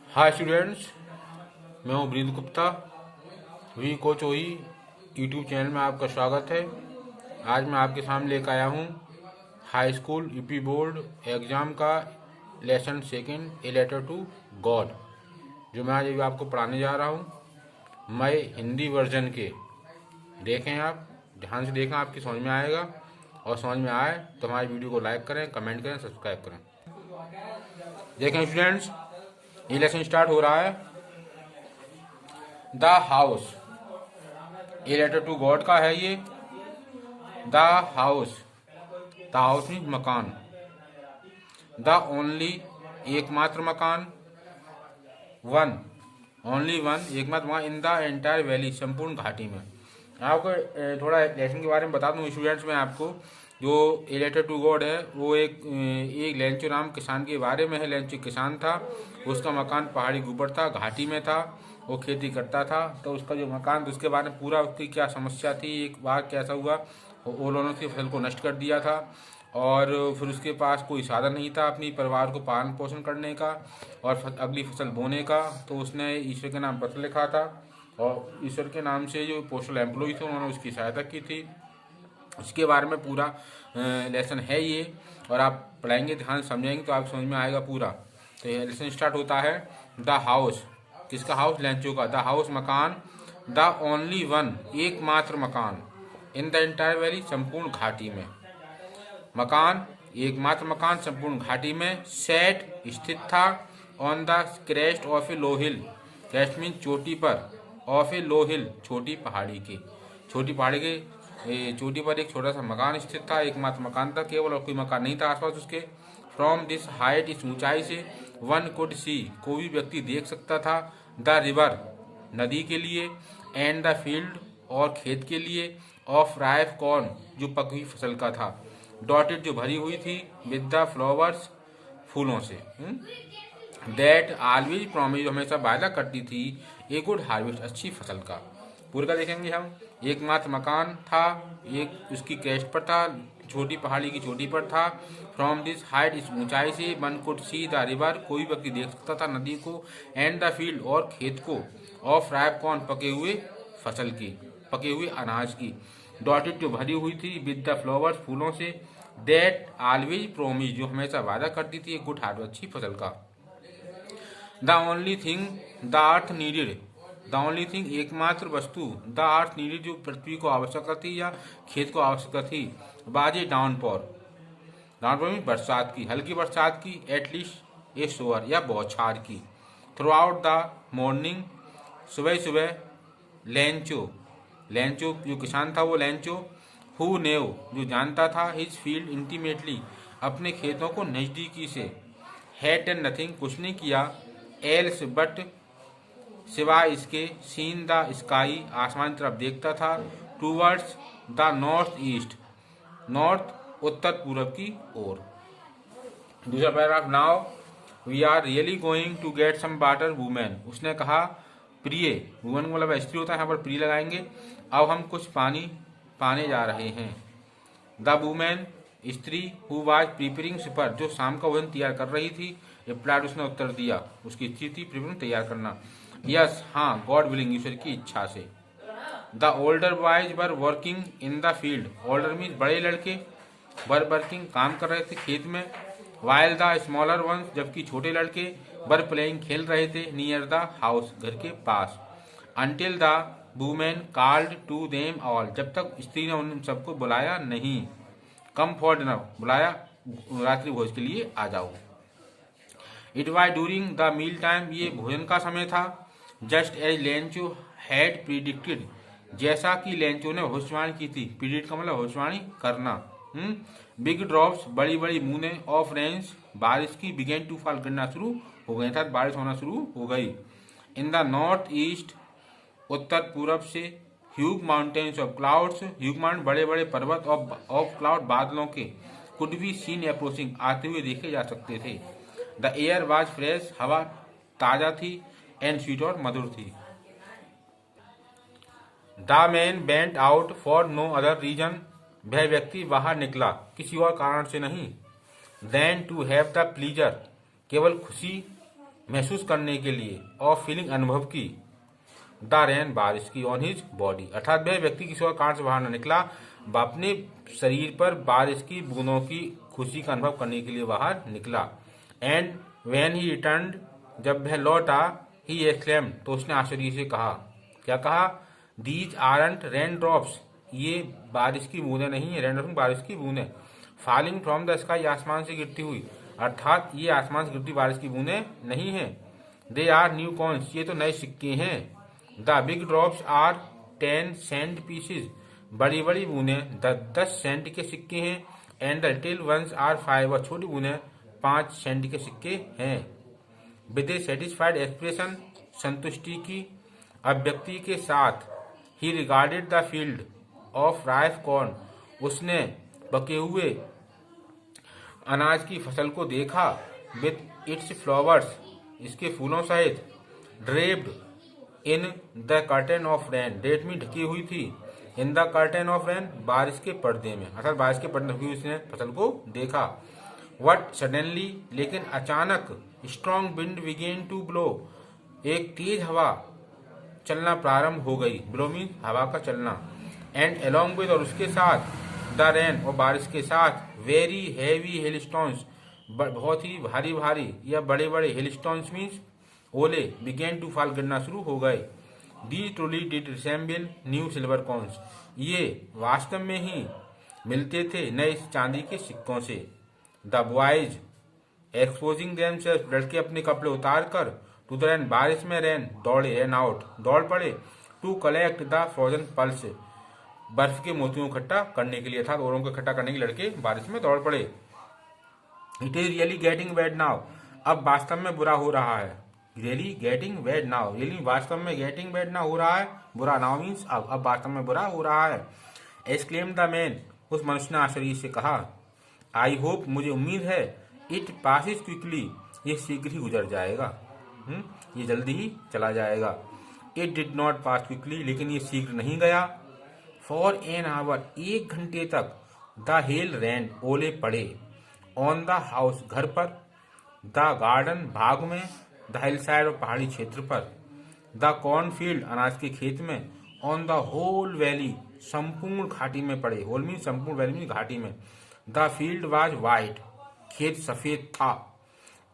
Hi students, मैं हूँ breathe Gupta. We coach ओई यूट्यूब चैनल में आपका स्वागत है। आज मैं आपके सामने लेकर आया हूँ high school UP board exam का lesson second a letter to God, जो मैं आज अभी आपको पढ़ाने जा रहा हूँ। मैं हिंदी वर्जन के देखें, आप ध्यान से देखना, आपकी समझ में आएगा। और समझ में आए तो हमारी वीडियो को लाइक करें, कमेंट करें, सब्सक्राइब करें। देखें स्टूडेंट्स, ये लेसन स्टार्ट हो रहा है। The house, a letter to God का है ये। The house, the house means मकान। द ओनली, एकमात्र मकान। वन, ओनली वन, एकमात्र मकान। इन द एंटायर वैली, संपूर्ण घाटी में। आपको थोड़ा लेसन के बारे में बता दूं स्टूडेंट्स, में आपको जो ए लेटर टू गॉड है वो एक लेंचो नाम किसान के बारे में है। लेंचो किसान था, उसका मकान पहाड़ी के ऊपर था, घाटी में था, वो खेती करता था। तो उसका जो मकान था उसके बारे में पूरा उसकी क्या समस्या थी, एक बार कैसा हुआ ओलों ने उसकी फसल को नष्ट कर दिया था, और फिर उसके पास कोई साधन नहीं था अपनी परिवार को पालन पोषण करने का और अगली फसल बोने का। तो उसने ईश्वर के नाम पत्र लिखा था, और ईश्वर के नाम से जो पोस्टल एम्प्लॉय थे उन्होंने उसकी सहायता की थी। इसके बारे में पूरा लेसन है ये, और आप पढ़ाएंगे, ध्यान समझेंगे तो आप समझ में आएगा पूरा। तो ये लेसन स्टार्ट होता है। द हाउस, किसका हाउस? लेंचो का। द हाउस, मकान। द ओनली वन, एकमात्र मकान। इन द एंटायर वैली, संपूर्ण घाटी में। मकान, एकमात्र मकान, संपूर्ण घाटी में। सेट, स्थित था। On the crest of A low hill, crest mean चोटी पर, ऑफ ए लो हिल, छोटी पहाड़ी की। छोटी पहाड़ी के चोटी पर एक छोटा सा मकान स्थित था, एकमात्र मकान था केवल, और कोई मकान नहीं था आसपास उसके। फ्रॉम दिस हाइट, इस ऊंचाई से, वन कुड सी, कोई भी व्यक्ति देख सकता था। द रिवर, नदी के लिए। एंड द फील्ड, और खेत के लिए। ऑफ राइप कॉर्न, जो पकी हुई फसल का था। डॉटेड, जो भरी हुई थी। विद द फ्लावर्स, फूलों से। दैट ऑलवेज प्रॉमिस, हमेशा वायदा करती थी ए गुड हार्वेस्ट, अच्छी फसल का। पूरे का देखेंगे हम। एकमात्र मकान था, एक उसकी क्रेस्ट पर था, छोटी पहाड़ी की चोटी पर था। फ्रॉम दिस हाइट, इस ऊंचाई से। One could see the river, कोई व्यक्ति देख सकता था नदी को। एंड द फील्ड, और खेत को। ऑफ राइप कॉर्न, पके हुए फसल की, पके हुए अनाज की। डॉटेड, जो भरी हुई थी। विद द फ्लावर्स, फूलों से। दैट ऑलवेज प्रोमिस, जो हमेशा वादा करती थी गुड हार्वेस्ट, अच्छी फसल का। The only thing the earth needed, the only thing, एकमात्र वस्तु। द अर्थ नीडेड, जो पृथ्वी को आवश्यकता थी या खेत को आवश्यकता थी। बाजे डाउनपॉर, डाउनपॉर में बरसात की, हल्की बरसात की। एटलीस्ट ए शोअर, या बौछार की। थ्रू आउट द मॉर्निंग, सुबह सुबह। लेंचो, लेंचो जो किसान था वो लेंचो। हु नेव, जो जानता था। हिज फील्ड इंटीमेटली, अपने खेतों को नज़दीकी से। हैड डन नथिंग, कुछ नहीं किया। एल्स, बट, सिवाय इसके। सीन द स्काई, आसमान की तरफ देखता था। Towards the north east, north, उत्तर पूर्व की ओर। दूसरा paragraph. Now we are really going to get some water woman, उसने कहा। प्रिय, वुमेन का मतलब स्त्री होता है, यहाँ पर प्रिय लगाएंगे। अब हम कुछ पानी पाने जा रहे हैं। द वुमेन, स्त्री। हु वाज प्रिपेयरिंग सुपर, जो शाम का भोजन तैयार कर रही थी। रिप्लाइड, उसने उत्तर दिया, उसकी इच्छा थी प्रिपेयरिंग, तैयार करना। यस, हाँ। गॉड विलिंग, ईश्वर की इच्छा से। The older boys were working in the field, older means बड़े लड़के। वर वर्किंग, काम कर रहे थे खेत में। वाइल द स्मॉलर वंस, जबकि छोटे लड़के। वर प्लेइंग, खेल रहे थे। नियर द हाउस, घर के पास। Until the woman called to them all, जब तक स्त्री ने उन सबको बुलाया नहीं। कम फॉर डिनर, बुलाया रात्रि भोज के लिए आ जाओ। It was during the meal time, ये भोजन का समय था। Just as Lencho had predicted, जैसा कि लेंचो ने भविष्यवाणी की थी। प्रिडिक्ट का मतलब भविष्यवाणी करना। बिग ड्रॉप्स, बड़ी बड़ी बूंदे। ऑफ रेन्स, बारिश की। बिगेन टू फॉल, गिरना शुरू हो गई, था बारिश होना शुरू हो गई। इन द नॉर्थ ईस्ट, उत्तर पूरब से। Hugh mountains of clouds, Hugh mountain, बड़े बड़े पर्वत। ऑफ क्लाउड, बादलों के। कुड बी सीन अप्रोचिंग, आते हुए देखे जा सकते थे। द एयर वाज फ्रेश, हवा ताजा थी। एंड स्वीट, और मधुर थी। The man went out for no other reason, वह व्यक्ति बाहर निकला किसी और कारण से नहीं। Then to have the pleasure, केवल खुशी महसूस करने के लिए, ऑफ फीलिंग अनुभव की, द रेन बारिश की, ऑन हिज बॉडी अर्थात वह व्यक्ति किसी और कारण से बाहर न निकला, वह अपने शरीर पर बारिश की बूंदों की खुशी का अनुभव करने के लिए बाहर निकला। एंड व्हेन ही रिटर्न्ड, जब वह लौटा, ही एक्सक्लेम्ड, तो उसने आश्चर्य से कहा, क्या कहा, दीज आरंट रेन ड्रॉप्स, ये बारिश की बूंदें नहीं है, रेन ड्रॉप्स बारिश की बूंदें, फॉलिंग फ्रॉम द स्काई, आसमान से गिरती हुई, अर्थात ये आसमान से गिरती बारिश की बूंदें नहीं है। दे आर न्यू कॉइन्स, ये तो नए सिक्के हैं। The big drops are 10 cent pieces, बड़ी बड़ी बूंदें 10 सेंट के सिक्के हैं। And the little ones are 5, और छोटी बूंदें 5 सेंट के सिक्के हैं। विद ए सेटिस्फाइड एक्सप्रेशन, संतुष्टि की अभिव्यक्ति के साथ, ही regarded the field of rice corn, उसने पके हुए अनाज की फसल को देखा। विथ इट्स फ्लावर्स, इसके फूलों सहित, draped in the curtain of rain, drape में ढकी हुई थी, in the curtain of rain, बारिश के पर्दे में, अर्थात बारिश के पर्दे में उसने फसल को देखा। वट सडनली, लेकिन अचानक, strong wind began to blow, एक तेज हवा चलना प्रारंभ हो गई, ब्लो मीन हवा का चलना। एंड अलोंग विद, और उसके साथ, द रेन, और बारिश के साथ, वेरी हैवी हेलस्टोन्स, बहुत ही भारी भारी या बड़े बड़े, हेलस्टोन्स मीन्स ओले, बिगेन टू फॉल, गिरना शुरू हो गए। They truly did resemble new silver coins, ये वास्तव में ही मिलते थे नए चांदी के सिक्कों से। द बॉयज एक्सपोजिंग देमसेल्फ, लड़के अपने कपड़े उतार कर, टू द रेन, बारिश में, रेन दौड़े, रेन आउट, दौड़ पड़े, to collect the frozen pearls, बर्फ के मोतियों को इकट्ठा करने के लिए था, औरों को इकट्ठा करने के लिए लड़के बारिश में दौड़ पड़े। It is really getting bad now, अब वास्तव में बुरा हो रहा है। Really getting bad now, really वास्तव में, गेटिंग बैड ना हो रहा है, बुरा, नाउ मीन्स अब वास्तव में बुरा हो रहा है। एक्सक्लेम द मैन, उस मनुष्य ने आश्चर्य से कहा। आई होप, मुझे उम्मीद है, इट पासिस क्विकली, ये शीघ्र ही गुजर जाएगा, ये जल्दी ही चला जाएगा। It did not pass quickly, लेकिन ये शीघ्र नहीं गया। फॉर एन आवर, 1 घंटे तक, द हेल रैन, ओले पड़े, ऑन द हाउस, घर पर, द गार्डन, बाग में, द हिल साइड, और पहाड़ी क्षेत्र पर, द कॉर्नफील्ड, अनाज के खेत में, ऑन द होल वैली, संपूर्ण घाटी में पड़े, होल मीन संपूर्ण वैली में, घाटी में। द फील्ड वाज वाइट, खेत सफेद था।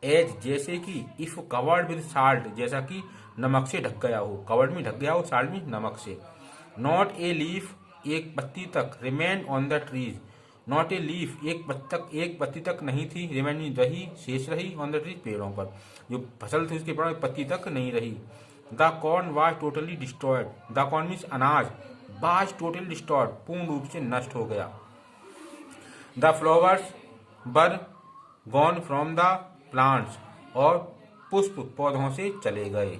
एज, जैसे कि, इफ कवर्ड विद साल्ट, जैसा कि नमक से ढक गया हो, कवर्ड में ढक गया हो, साल्ट में नमक से। नॉट ए लीफ, एक पत्ती तक, remain on the trees, not a leaf, एक पत्ती तक नहीं थी, रिमेन रही, शेष रही, ऑन द ट्रीज, पेड़ों पर, जो फसल थी उसके पेड़ों में पत्ती तक नहीं रही। The corn was totally destroyed, the corn means अनाज, वाज टोटली डिस्ट्रॉयड, पूर्ण रूप से नष्ट हो गया। The flowers were gone from the plants, और पुष्प पौधों से चले गए।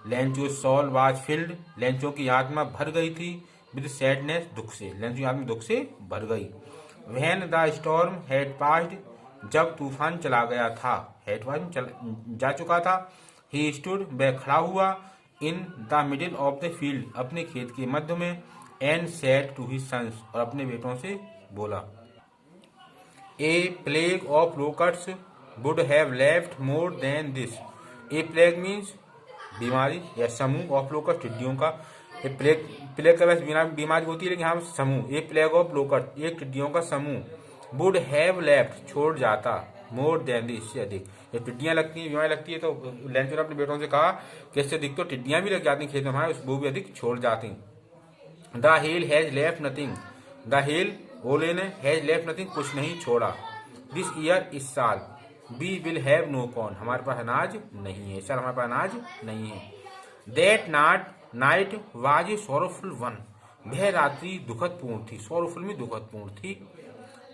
लेंचो सॉल वाज फिल्ड, लेंचों की आत्मा भर गई थी, विद सैडनेस, दुख से, लेंचों की आत्मा दुख से भर गई। When the storm had passed, जब तूफान चला गया था, हैड पास्ड जा चुका था। ही स्टूड, वह खड़ा हुआ, in the middle of the field, अपने खेत के मध्य में, and said to his sons, और अपने बेटों से बोला। A plague of locusts would have left more than this, a plague means बीमारी या समूह, ऑफ लोकट्स टिड्डियों का, प्लेग का वैसे बीमारी होती है, लेकिन यहाँ समूह, ए प्लेग ऑफ लोकट्स, एक टिड्डियों का समूह, वुड हैव लेफ्ट, छोड़ जाता, मोर देन दिस, से अधिक। जब टिड्डियां लगती हैं, बीमारी लगती है, तो लेंचो ने अपने बेटों से कहा कि इससे अधिक तो टिड्डियां भी लग जाती हैं खेत में हमारे, वो भी अधिक छोड़ जाती। The hell has left nothing, the hell, ओले ने, हैज लेफ्ट नथिंग, कुछ नहीं छोड़ा। दिस ईयर, इस साल, we will have no corn, हमारे पास अनाज नहीं है, इस साल हमारे पास अनाज नहीं है। That night was a sorrowful one, वह रात्रि दुखद पूर्ण थी, सॉरोफुल में दुखद पूर्ण थी।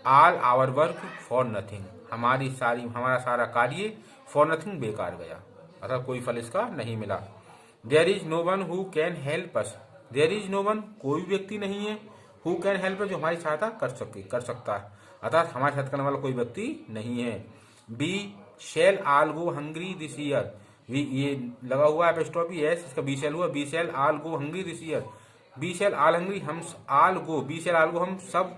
All our work for nothing, हमारा सारा कार्य फॉर नथिंग, बेकार गया, अर्थात कोई फल इसका नहीं मिला। There is no one who can help us, there is no one, कोई व्यक्ति नहीं है, हु कैन हेल्प अस, जो हमारी सहायता कर सकता है, अर्थात हमारी सहायता करने वाला कोई व्यक्ति नहीं है। We shall all go hungry this year, ये लगा हुआ है एपोस्ट्रोफी एस, इसका बी शेल हुआ, we shall all go hungry this year, we shall all hungry, हम आल गो, बी शेल आल गो, हम सब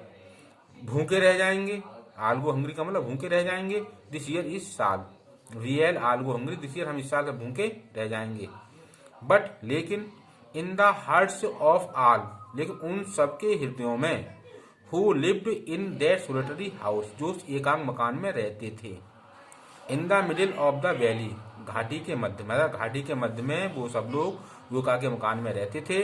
भूखे रह जाएंगे, आल गो हंग्री का मतलब भूखे रह जाएंगे, दिस ईयर, इस साल, V L all go hungry this year, हम इस साल भूखे रह जाएंगे। बट लेकिन in the hearts of all, लेकिन उन सबके हृदयों में, who lived in that solitary house, जो उस एकांत मकान में रहते थे, इन the middle of the valley, घाटी के मध्य में, घाटी के मध्य में वो सब लोग योका के मकान में रहते थे।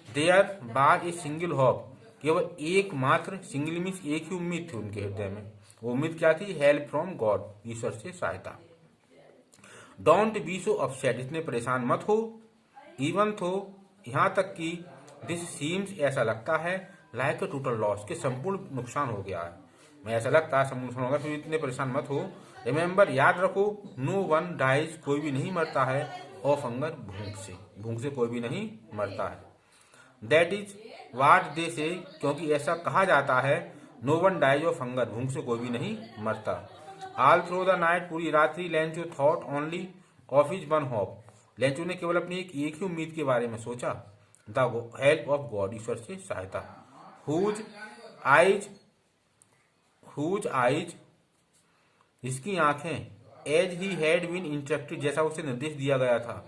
देयर बार ए सिंगल होप, केवल एकमात्र, सिंगल मीन्स एक ही उम्मीद थी उनके हृदय में। वो उम्मीद क्या थी? हेल्प फ्रॉम गॉड, ईश्वर से सहायता। डोंट बी सो अपसेट, इतने परेशान मत हो। इवन तो यहाँ तक कि दिस सीम्स, ऐसा लगता है, लाइक अ टोटल लॉस, के संपूर्ण नुकसान हो गया है। मैं ऐसा लगता है संपूर्ण नुकसान होगा, फिर इतने परेशान मत हो। रिमेंबर, याद रखो, नो वन डाइज, कोई भी नहीं मरता है, ऑफ हंगर, भूख से, भूख से कोई भी नहीं मरता है। दैट इज वाट दे से, क्योंकि ऐसा कहा जाता है, no one dies of hunger, भूख से कोई भी नहीं मरता। ऑल थ्रू द नाइट, पूरी रात्रि, Lencho thought only of his one hope, Lencho ने केवल अपनी एक ही उम्मीद के बारे में सोचा, द हेल्प ऑफ गॉड, ईश्वर से सहायता। हुज आइज, हुज आइज, जिसकी आंखें, as he had been instructed, जैसा उसे निर्देश दिया गया था,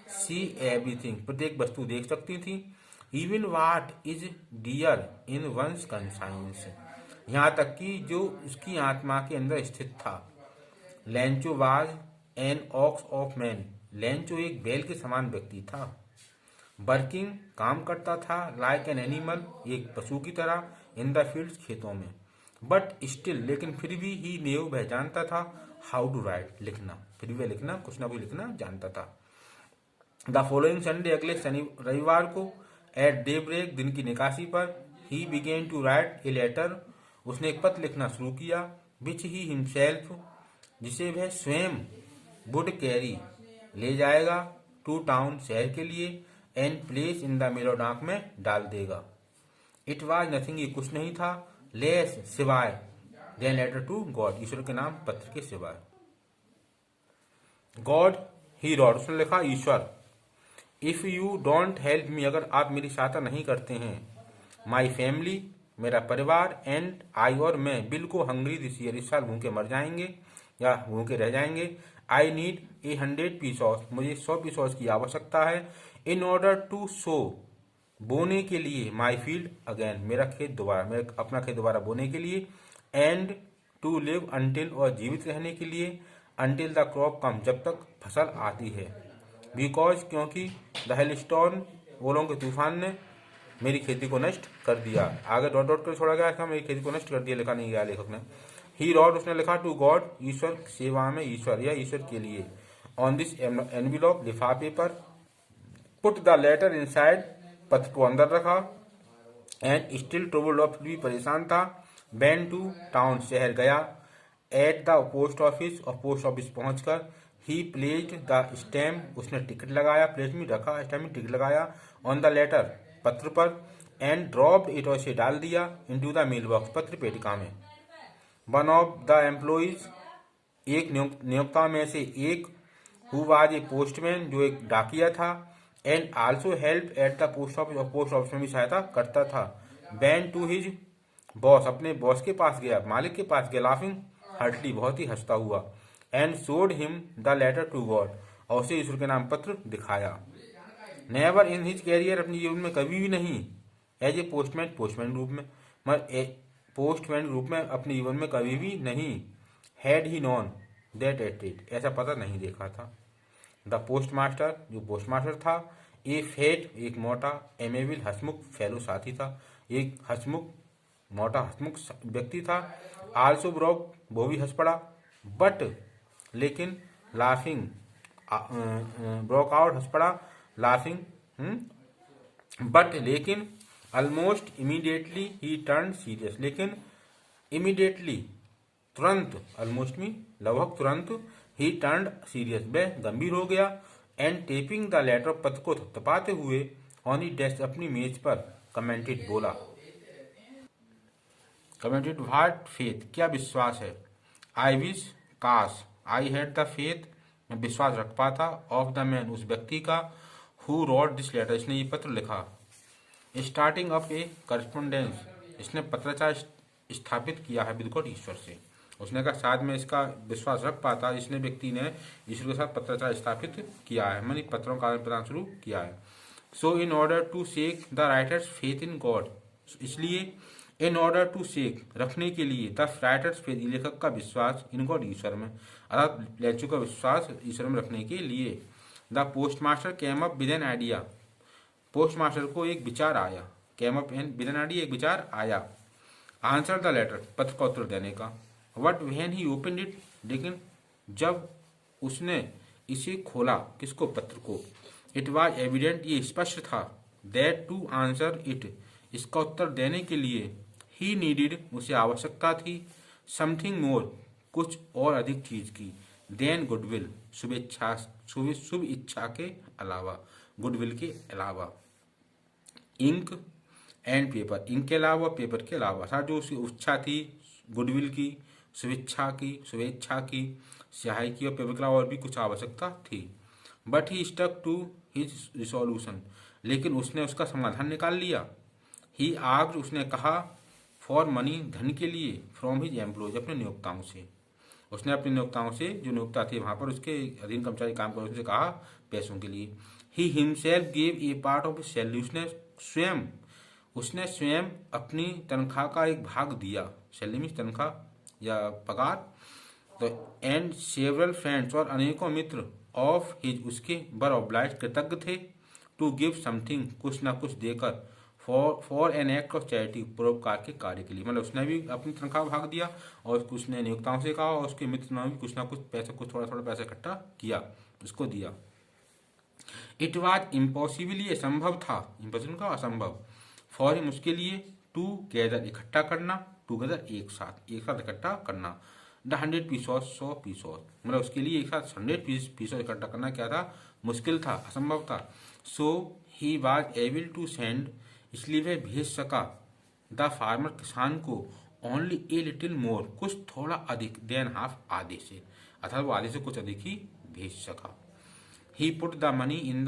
सी एवरीथिंग, प्रत्येक वस्तु देख सकती थी, even what is dear in one's conscience, यहाँ तक कि जो उसकी आत्मा के अंदर स्थित था। Lencho was an ox of man, Lencho एक बैल के समान व्यक्ति था। वर्किंग, काम करता था, लाइक एन एनिमल, एक पशु की तरह, इन द फील्ड्स, खेतों में। बट स्टिल, लेकिन फिर भी, ही न्यू, वह जानता था, हाउ टू राइट, लिखना, फिर भी वह लिखना, कुछ ना कुछ लिखना जानता था। द फॉलोइंग संडे, अगले शनि रविवार को, एट डे ब्रेक, दिन की निकासी पर, he began to write a letter, उसने एक पत्र लिखना शुरू किया, विच ही हिमसेल्फ, जिसे वह स्वयं, वुड कैरी, ले जाएगा, टू टाउन, शहर के लिए, and place in the mirror, डाक में डाल देगा। इट वाज नथिंग, ये कुछ नहीं था, लेस, सिवाय, देन लेटर टू गॉड, ईश्वर के नाम पत्र के सिवाय। गॉड, ही रॉट, उसने लिखा, ईश्वर, if you don't help me, अगर आप मेरी सहायता नहीं करते हैं, माई फैमिली, मेरा परिवार, एंड आई, और मैं, बिल को हंग्री दिस ईयर, इस साल भूखे मर जाएंगे या भूखे रह जाएंगे। आई नीड 100 पीसॉस, मुझे 100 पीसॉस की आवश्यकता है, इन ऑर्डर टू सो, बोने के लिए, माई फील्ड अगेन, मेरा खेत दोबारा, मेरा अपना खेत दोबारा बोने के लिए, एंड टू लिव अंटिल, और जीवित रहने के लिए, अंटिल द क्रॉप कम, जब तक फसल आती है। बिकॉज, क्योंकि, द हेलस्टॉर्म, ओलों के तूफान ने मेरी खेती को नष्ट कर दिया। आगे डॉट डॉट कर छोड़ा गया था, मेरी खेती को नष्ट कर दिया, लिखा नहीं गया लेखक ने। ही रॉट, उसने लिखा, टू गॉड, ईश्वर, सेवा में ईश्वर, या ईश्वर के लिए, ऑन दिस एनविलॉप, लिफाफे पर, पुट द लेटर इनसाइड, पत्र को अंदर रखा, एंड स्टिल ट्रबल्ड, और फिर भी परेशान था, वेंट टू टाउन, शहर गया, एट द पोस्ट ऑफिस, और पोस्ट ऑफिस पहुंचकर, ही प्लेस्ड द स्टैम्प, उसने टिकट लगाया, प्लेस में रखा, स्टैम्प में टिकट लगाया, ऑन द लेटर, पत्र पर, एंड ड्रॉप्ड इट, और इसे डाल दिया, इनटू द मेल बॉक्स, पत्र पेटिका में। वन ऑफ द एम्प्लॉइज, एक नियोक्ता में से एक, हु वाज ए पोस्टमैन, जो एक डाकिया था, and also help at the post office, और पोस्ट ऑफिस में भी सहायता करता था, वेंट टू हिज बॉस, अपने बॉस के पास गया, मालिक के पास गया, लाफिंग हार्टली, बहुत ही हंसता हुआ, and showed him the letter to God, और उसे ईश्वर के नाम पत्र दिखाया। नेवर इन हिज कैरियर, अपने जीवन में कभी भी नहीं, एज ए पोस्टमैन, पोस्टमैन रूप में, पोस्टमैन रूप में अपने जीवन में कभी भी नहीं, had he non that at it, ऐसा पता नहीं देखा था। द पोस्ट मास्टर, जो पोस्ट मास्टर था, ए फेट, एक मोटा, एमेविल, हसमुख, फेलो, साथी था, एक हसमुख, मोटा हसमुख व्यक्ति था, आल्सो ब्रोक, वो भी हंस पड़ा, बट, लेकिन, लाफिंग, ब्रोक आउट, हंस पड़ा, लाफिंग, बट, लेकिन, ऑलमोस्ट इमीडिएटली ही टर्न सीरियस, लेकिन इमीडिएटली, तुरंत, ऑलमोस्ट में लगभग तुरंत, ही टर्न सीरियस, वह गंभीर हो गया, एंड टेपिंग द लेटर, पत्र को थपथपाते हुए, ऑन ही डेस्क, अपनी मेज पर, कमेंटेड, बोला, कमेंटेड, व्हाट फेथ, क्या विश्वास है, आई विश, काश, आई हैड द फेथ, मैं विश्वास रख पाता, ऑफ द मैन, उस व्यक्ति का, हु रोट दिस लेटर, इसने ये पत्र लिखा, स्टार्टिंग अप ए करस्पोंडेंस, इसने पत्राचार स्थापित किया है विद गॉड, ईश्वर से। उसने कहा शायद मैं इसका विश्वास रख पाता जिसने व्यक्ति ने ईश्वर के साथ पत्राचार स्थापित किया है, मैंने पत्रों का आदान प्रदान शुरू किया है। So in order to shake the writer's faith in God, इसलिए इन ऑर्डर टू शेक रखने के लिए द राइटर्स फेथ लेखक का विश्वास इन गॉड ईश्वर में, अर्थात लेंचो का विश्वास ईश्वर में रखने के लिए the post master came up with an idea, post master को एक विचार आया, came up with an idea, एक विचार आया। आंसर द लेटर, पत्र का उत्तर देने का। What when he open it, लेकिन जब उसने इसे खोला, किसको, पत्र को, इट वॉज एविडेंट, ये स्पष्ट था, दैट टू आंसर इट, इसका उत्तर देने के लिए, ही नीडिड, उसे आवश्यकता थी, समथिंग मोर, कुछ और अधिक चीज की, देन गुडविल, शुभ इच्छा के अलावा, गुडविल के अलावा। इंक एंड पेपर, इंक के अलावा, पेपर के अलावा, अर्थात जो उसकी इच्छा थी गुडविल की, शुभेच्छा की, स्याही की, और पेपर के अलावा और भी कुछ आवश्यकता थी। But he stuck to his resolution, लेकिन उसने उसका समाधान निकाल लिया। ही आग्ड, उसने कहा, फॉर मनी, धन के लिए, फ्रॉम हिज एम्प्लॉयज, अपने नियोक्ताओं से, उसने अपने नियोक्ताओं से, जो नियोक्ता थे वहां पर उसके अधीन कर्मचारी काम कर, उसने कहा पैसों के लिए। He himself gave a part of his salary, उसने स्वयं अपनी तनख्वाह का एक भाग दिया, सैलरी में तनख्वाह या पगार। तो एंड सेवरल फ्रेंड्स, और अनेकों मित्र, ऑफ हिज, उसके, वर ऑब्लाइज्ड, कृतज्ञ थे, टू गिव समथिंग, कुछ ना कुछ देकर, for an act of charity, परोपकार के कार्य के लिए, मतलब उसने भी अपनी तनख्वाह भाग दिया और उसने नियोक्ताओं से कहा और उसके मित्र ने भी कुछ ना कुछ पैसा, कुछ थोड़ा थोड़ा पैसा इकट्ठा किया, उसको दिया। इट वॉज इम्पॉसिबल, ये असंभव था, इम्पॉसिबल का असंभव, फॉर हिम, उसके लिए, टू गैदर, इकट्ठा करना, टूगेदर, एक साथ इकट्ठा करना, द 100 पीसोस, 100 पीसोस, मतलब उसके लिए एक साथ 100 पीसोस इकट्ठा करना क्या था, मुश्किल था, असंभव था। So he was able to send, इसलिए वह भेज सका, द फार्मर, किसान को, ओनली ए लिटिल मोर, कुछ थोड़ा अधिक, देन हाफ, आधे से, अर्थात वो आधे से कुछ अधिक ही भेज सका। He put the money in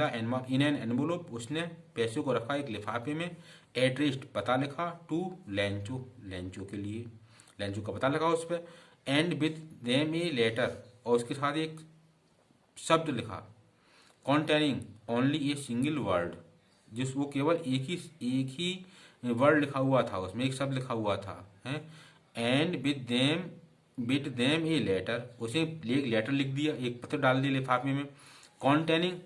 an envelope, उसने पैसे को रखा एक लिफाफे में, एड्रेस्ड, पता लिखा, टू लेंचो, लेंचो के लिए, लेंचो का पता लिखा उस पर, and with them a letter, और उसके साथ एक शब्द लिखा, containing only a single word, जिस वो केवल एक ही वर्ड लिखा हुआ था, उसमें एक शब्द लिखा हुआ था, है। And with them a letter, उसे एक लेटर लिख दिया, एक पत्र डाल दिया लिफाफे में, कॉन्टेनिंग,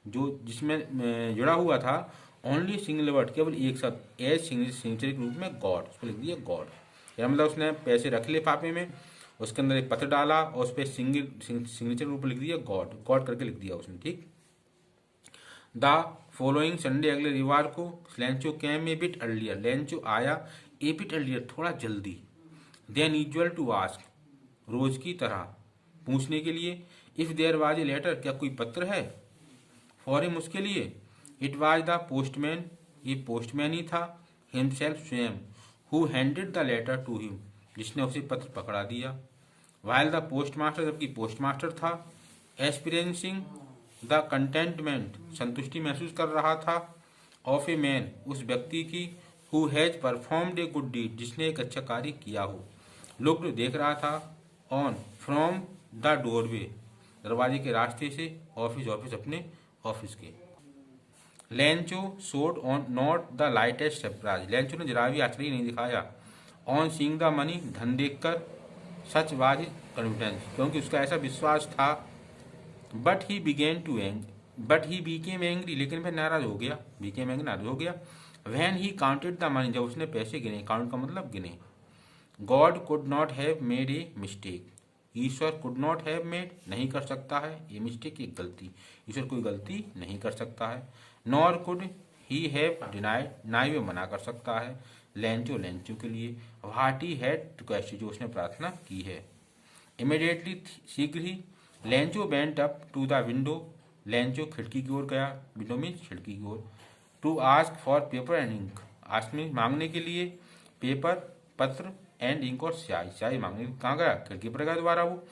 जो जिसमें जुड़ा हुआ था, ओनली सिंगल वर्ड, केवल एक शब्द, एज सिग्नेचर के रूप में गॉड, उस पर लिख दिया गॉड, या मतलब उसने पैसे रख लिफाफे में, उसके अंदर एक पत्र डाला और उस पर सिग्नेचर रूप में लिख दिया गॉड, गॉड करके लिख दिया उसने, ठीक। द फॉलोइंग संडे, अगले रविवार को, Lencho came a bit earlier, Lencho आया, ए बिट अर्लियर, थोड़ा जल्दी, देन यूजुअल टू आस्क, रोज की तरह पूछने के लिए, if there was a letter, क्या कोई पत्र है, फॉर हिम, उसके लिए, इट वाज द पोस्टमैन, ये पोस्टमैन ही था, हिमसेल्फ, स्वयं, who handed the letter to him, जिसने उसे पत्र पकड़ा दिया, वाइल द पोस्ट मास्टर, जबकि पोस्ट मास्टर था, एक्सपीरियंसिंग द कंटेंटमेंट, संतुष्टि महसूस कर रहा था, ऑफ ए मैन, उस व्यक्ति की, who has performed a good deed, जिसने एक अच्छा कार्य किया हो, लुक्ड, देख रहा था, ऑन, फ्रॉम द डोरवे, दरवाजे के रास्ते से, ऑफिस, अपने ऑफिस के। Lencho showed on not the lightest surprise, Lencho ने जरा भी आश्चर्य नहीं दिखाया, ऑन सीइंग द मनी, धन देखकर, सच वाज हिज कॉन्फिडेंस, क्योंकि उसका ऐसा विश्वास था, बट ही बीकेम एंग्री, लेकिन वह नाराज हो गया, नाराज हो गया, when he counted the money, जब उसने पैसे गिने, काउंट का मतलब गिने, God could not have made a mistake, Ishwar could not have made, नहीं कर सकता है, ये मिस्टेक, एक गलती, ईश्वर कोई गलती नहीं कर सकता है, nor could he have denied, ना ही वह मना कर सकता है, लेंचो के लिए, व्हाट ही हैड रिक्वेस्टेड, जो उसने प्रार्थना की है, इमीडिएटली, शीघ्र ही, Lencho went up to the window, Lencho खिड़की की ओर गया, विंडो में खिड़की की ओर, to ask for paper and ink, ask मांगने के लिए, पेपर, पत्र, एंड इंक, और स्याही मांगने, कहाँ गया, खिड़की पर गया दोबारा वो,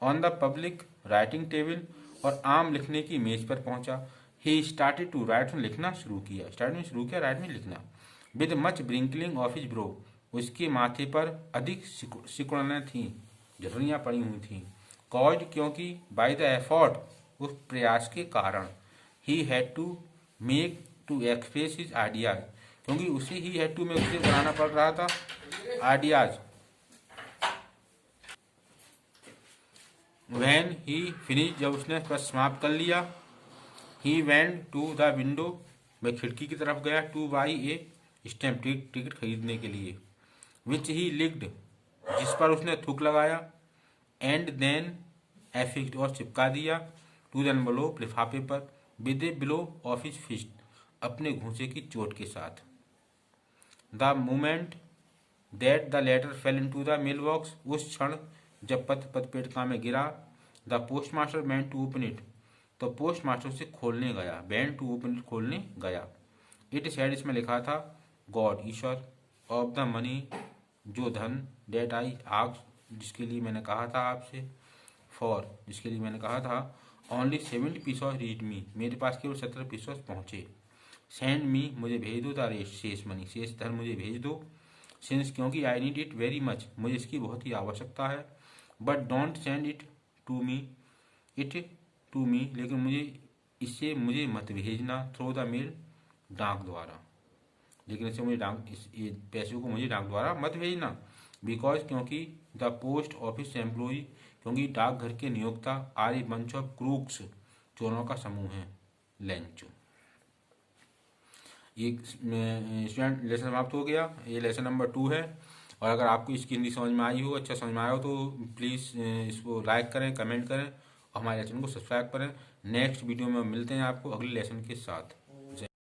on the public writing table, और आम लिखने की मेज पर पहुंचा, ही स्टार्टेड टू राइट, लिखना शुरू किया, राइट में लिखना, with much wrinkling of his brow, उसके माथे पर अधिक सिकुड़ने थी, झुर्रियाँ पड़ी हुई थीं। कॉज्ड क्योंकि बाय द एफर्ट उस प्रयास के कारण, he had to make to express his ideas क्योंकि उसे ही हैड टू में उसे बनाना पड़ रहा था आइडियाज। व्हेन ही फिनिश जब उसने समाप्त कर लिया, he went to the window वह खिड़की की तरफ गया, to buy a stamp ticket खरीदने के लिए, विच ही लिक्ड जिस पर उसने थूक लगाया, एंड देन एफिक्ड और चिपका दिया, टू द एनवलप लिफाफे पर, with a blow of his fist अपने घूंसे की चोट के साथ। The moment that the letter fell into the mail box उस क्षण जब पत्र पदपेटिका में गिरा, the post master began to open it तो पोस्ट मास्टर उसे खोलने गया, बैन टू ओपन इट खोलने गया। इट सैड इसमें लिखा था, God Ishwar, of the money जो धन, डेट आई आस्क्ड जिसके लिए मैंने कहा था आपसे, फॉर जिसके लिए मैंने कहा था, ओनली 70 पीसॉस रीड मी मेरे पास केवल 17 पीसॉस पहुँचे, सेंड मी मुझे भेज दो, द रेस्ट शेष मनी शेष धन मुझे भेज दो, सिंस क्योंकि I need it very much मुझे इसकी बहुत ही आवश्यकता है, but don't send it to me लेकिन मुझे मत भेजना, थ्रू द मेल डाक द्वारा, लेकिन इसे मुझे पैसे को मुझे डाक द्वारा मत भेजना, बिकॉज क्योंकि द पोस्ट ऑफिस एम्प्लॉय क्योंकि डाकघर के नियोक्ता are a bunch of crooks चोरों का समूह है, लेंचो। ये स्टूडेंट लेसन समाप्त हो गया, ये लेसन नंबर 2 है। और अगर आपको इसकी हिंदी समझ में आई हो, अच्छा समझ में आया हो तो प्लीज़ इसको लाइक करें, कमेंट करें और हमारे चैनल को सब्सक्राइब करें। नेक्स्ट वीडियो में मिलते हैं आपको अगले लेसन के साथ।